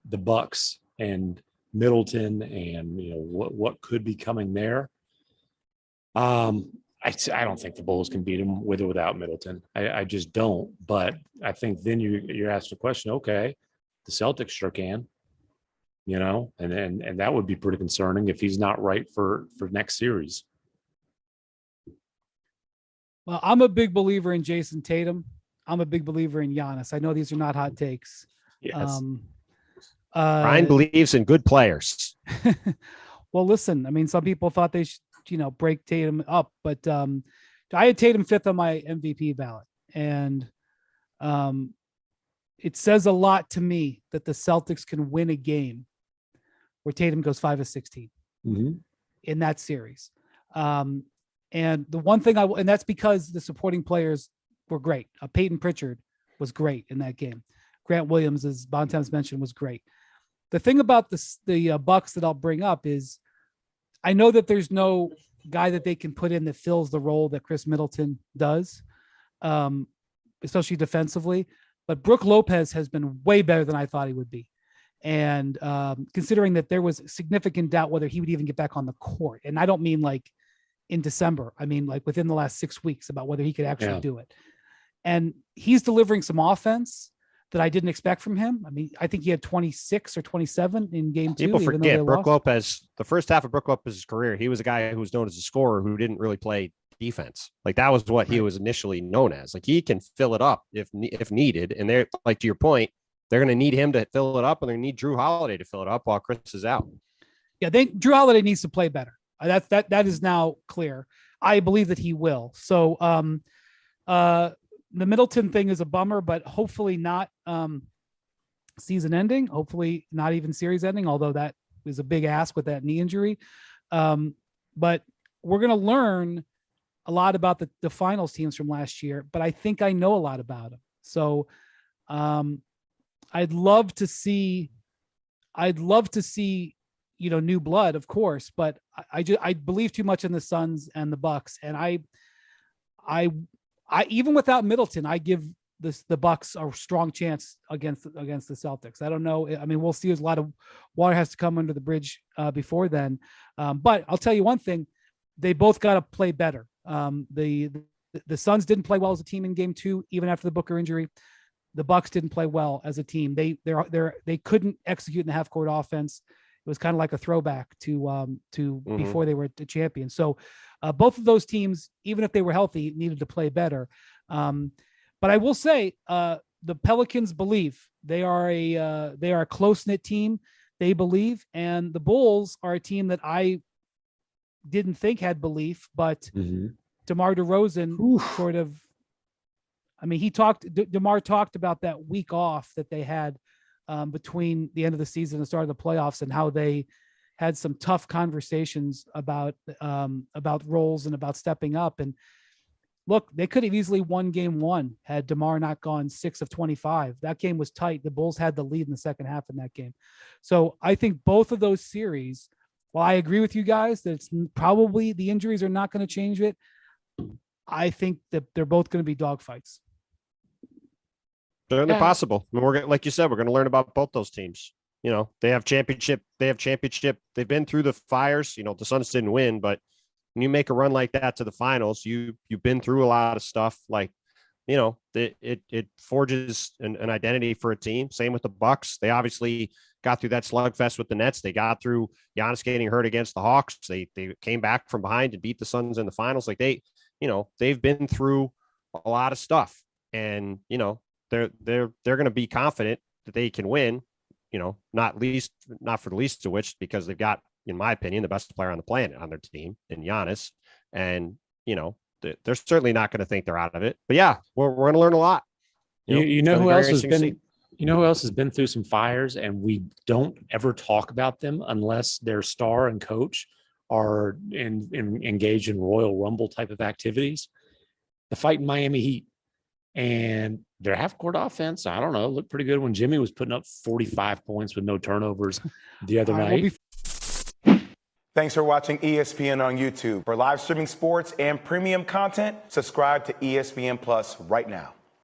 the Bucks and Middleton and, what could be coming there. I don't think the Bulls can beat them with or without Middleton. I just don't. But I think then you're asked the question, okay, the Celtics sure can, and that would be pretty concerning if he's not right for next series. Well, I'm a big believer in Jason Tatum. I'm a big believer in Giannis. I know these are not hot takes. Yes. Ryan believes in good players. Well, listen, I mean, some people thought they should, break Tatum up, but I had Tatum 5th on my MVP ballot. And it says a lot to me that the Celtics can win a game where Tatum goes 5 of 16 in that series. And the one thing and that's because the supporting players were great. Peyton Pritchard was great in that game. Grant Williams, as Bontemps mentioned, was great. The thing about the Bucks that I'll bring up is I know that there's no guy that they can put in that fills the role that Khris Middleton does, especially defensively. But Brook Lopez has been way better than I thought he would be. And considering that there was significant doubt whether he would even get back on the court. And I don't mean like in December. I mean like within the last 6 weeks about whether he could actually do it. And he's delivering some offense that I didn't expect from him. I mean, I think he had 26 or 27 in game 2. People forget Brook Lopez, the first half of Brook Lopez's career, he was a guy who was known as a scorer who didn't really play defense. Like that was what he was initially known as. Like he can fill it up if needed. And they're like, to your point, they're going to need him to fill it up, and they need Drew Holiday to fill it up while Khris is out. Yeah, Drew Holiday needs to play better. That is now clear. I believe that he will. So the Middleton thing is a bummer, but hopefully not season ending, hopefully not even series ending, although that is a big ask with that knee injury. But we're going to learn a lot about the finals teams from last year, but I think I know a lot about them. So I'd love to see, new blood, of course, but I believe too much in the Suns and the Bucks. And I even without Middleton, I give the Bucks a strong chance against the Celtics. I don't know. I mean, we'll see. There's a lot of water has to come under the bridge before then. But I'll tell you one thing: they both got to play better. The Suns didn't play well as a team in Game 2, even after the Booker injury. The Bucks didn't play well as a team. They couldn't execute in the half court offense. It was kind of like a throwback to before they were the champions. So both of those teams, even if they were healthy, needed to play better. But I will say the Pelicans believe. They are a close-knit team. They believe, and the Bulls are a team that I didn't think had belief, but DeMar DeRozan sort of. I mean, DeMar talked about that week off that they had between the end of the season and the start of the playoffs, and how they had some tough conversations about roles and about stepping up. And look, they could have easily won Game 1 had DeMar not gone 6 of 25. That game was tight. The Bulls had the lead in the second half in that game. So I think both of those series, while I agree with you guys that it's probably the injuries are not going to change it, I think that they're both going to be dogfights. Certainly possible. I mean, like you said, we're going to learn about both those teams. They have championship. They've been through the fires. The Suns didn't win, but when you make a run like that to the finals, you've been through a lot of stuff. Like, it forges an identity for a team. Same with the Bucks. They obviously got through that slugfest with the Nets. They got through Giannis getting hurt against the Hawks. They came back from behind and beat the Suns in the finals. Like they've been through a lot of stuff, and they're going to be confident that they can win. Not for the least of which, because they've got, in my opinion, the best player on the planet on their team in Giannis, and they're certainly not going to think they're out of it. But yeah, we're going to learn a lot. You know who else has been? You know who else has been through some fires, and we don't ever talk about them unless their star and coach are engaged in Royal Rumble type of activities. The fighting Miami Heat, and their half-court offense, I don't know, looked pretty good when Jimmy was putting up 45 points with no turnovers the other night. Thanks for watching ESPN on YouTube. For live streaming sports and premium content, subscribe to ESPN Plus right now.